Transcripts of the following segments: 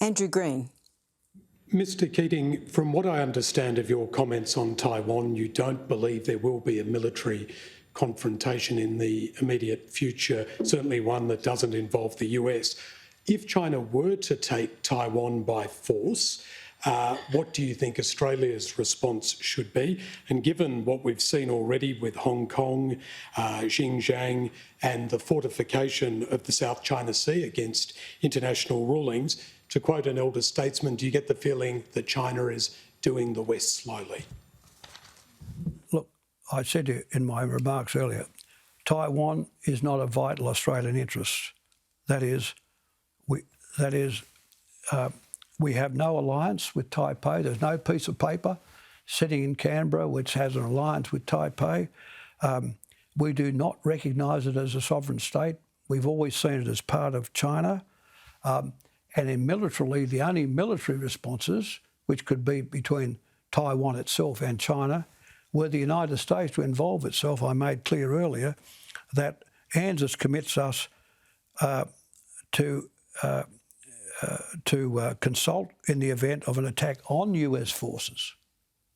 Andrew Green. Mr. Keating, from what I understand of your comments on Taiwan, you don't believe there will be a military confrontation in the immediate future, certainly one that doesn't involve the US. If China were to take Taiwan by force, what do you think Australia's response should be? And given what we've seen already with Hong Kong, Xinjiang, and the fortification of the South China Sea against international rulings, to quote an elder statesman, do you get the feeling that China is doing the West slowly? Look, I said to you in my remarks earlier, Taiwan is not a vital Australian interest. That is, we have no alliance with Taipei. There's no piece of paper sitting in Canberra which has an alliance with Taipei. We do not recognise it as a sovereign state. We've always seen it as part of China. And in militarily, the only military responses, which could be between Taiwan itself and China, were the United States to involve itself. I made clear earlier that ANZUS commits us to consult in the event of an attack on US forces,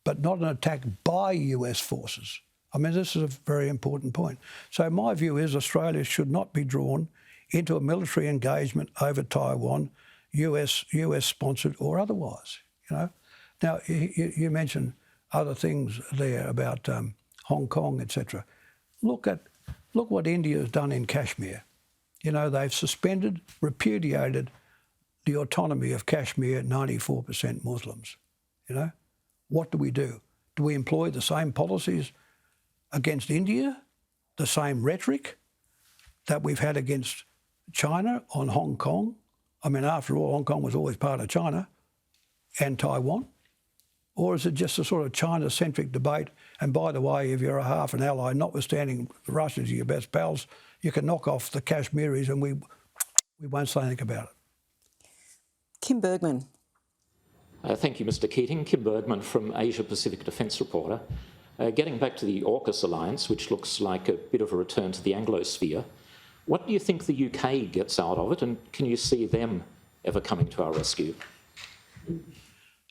but not an attack by US forces. I mean, this is a very important point. So my view is Australia should not be drawn into a military engagement over Taiwan, US sponsored or otherwise. You know, now you mentioned other things there about Hong Kong, etc. Look what India has done in Kashmir. You know, they've suspended, repudiated the autonomy of Kashmir, 94% Muslims. You know, what do? Do we employ the same policies against India, the same rhetoric that we've had against China on Hong Kong? I mean, after all, Hong Kong was always part of China and Taiwan. Or is it just a sort of China-centric debate? And by the way, if you're a half an ally, notwithstanding the Russians are your best pals, you can knock off the Kashmiris and we won't say anything about it. Kim Bergman. Thank you, Mr. Keating. Kim Bergman from Asia Pacific Defence Reporter. Getting back to the AUKUS alliance, which looks like a bit of a return to the Anglosphere, what do you think the UK gets out of it, and can you see them ever coming to our rescue?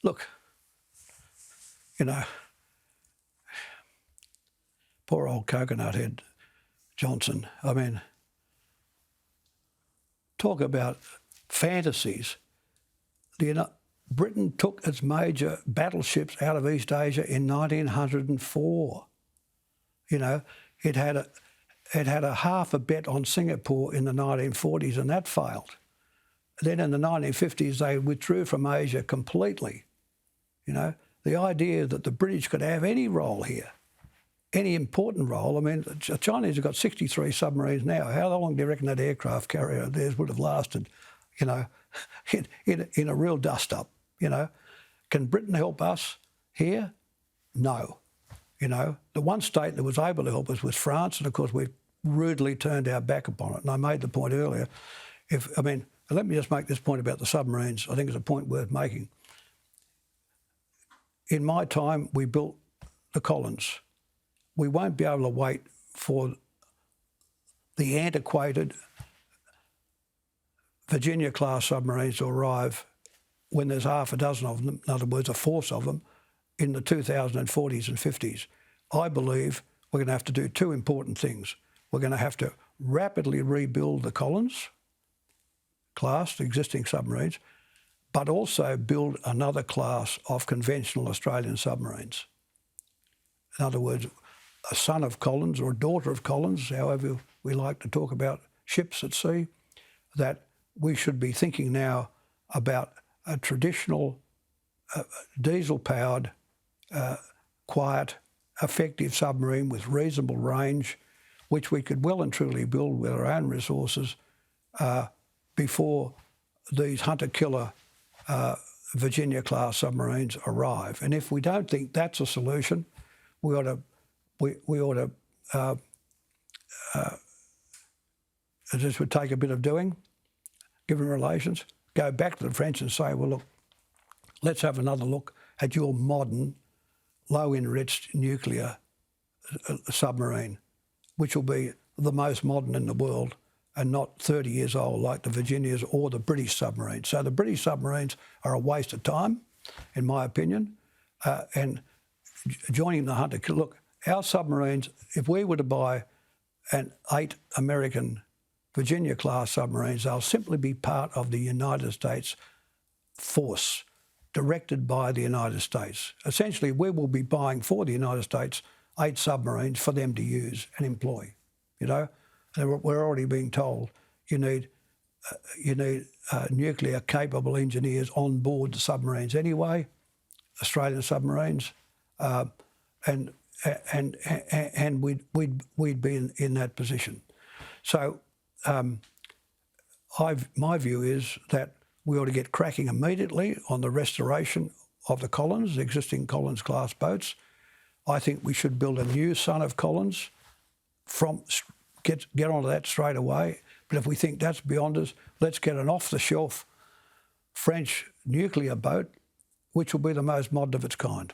Look, you know, poor old coconut head Johnson. I mean, talk about fantasies. Britain took its major battleships out of East Asia in 1904. You know, it had a half a bet on Singapore in the 1940s and that failed. Then in the 1950s, they withdrew from Asia completely. You know, the idea that the British could have any role here, any important role. I mean, the Chinese have got 63 submarines now. How long do you reckon that aircraft carrier of theirs would have lasted, you know, in a real dust-up, you know? Can Britain help us here? No. You know, the one state that was able to help us was France, and of course we've rudely turned our back upon it. And I made the point earlier, let me just make this point about the submarines. I think it's a point worth making. In my time, we built the Collins. We won't be able to wait for the antiquated Virginia-class submarines to arrive when there's half a dozen of them, in other words, a force of them, in the 2040s and 50s. I believe we're going to have to do two important things. We're going to have to rapidly rebuild the Collins class, the existing submarines, but also build another class of conventional Australian submarines. In other words, a son of Collins or a daughter of Collins, however we like to talk about ships at sea, that we should be thinking now about a traditional diesel-powered, quiet, effective submarine with reasonable range, which we could well and truly build with our own resources before these hunter-killer Virginia-class submarines arrive. And if we don't think that's a solution, we ought to this would take a bit of doing, given relations, go back to the French and say, well, look, let's have another look at your modern, low-enriched nuclear submarine, which will be the most modern in the world and not 30 years old like the Virginias or the British submarines. So the British submarines are a waste of time, in my opinion, and joining the hunt to kill. Look, our submarines, if we were to buy 8 American Virginia-class submarines, they'll simply be part of the United States force, directed by the United States. Essentially, we will be buying for the United States 8 submarines for them to use and employ, you know. And we're already being told you need nuclear-capable engineers on board the submarines anyway, Australian submarines, and we'd be in that position. So my view is that we ought to get cracking immediately on the restoration of the Collins, the existing Collins-class boats. I think we should build a new son of Collins, get onto that straight away. But if we think that's beyond us, let's get an off-the-shelf French nuclear boat, which will be the most modern of its kind.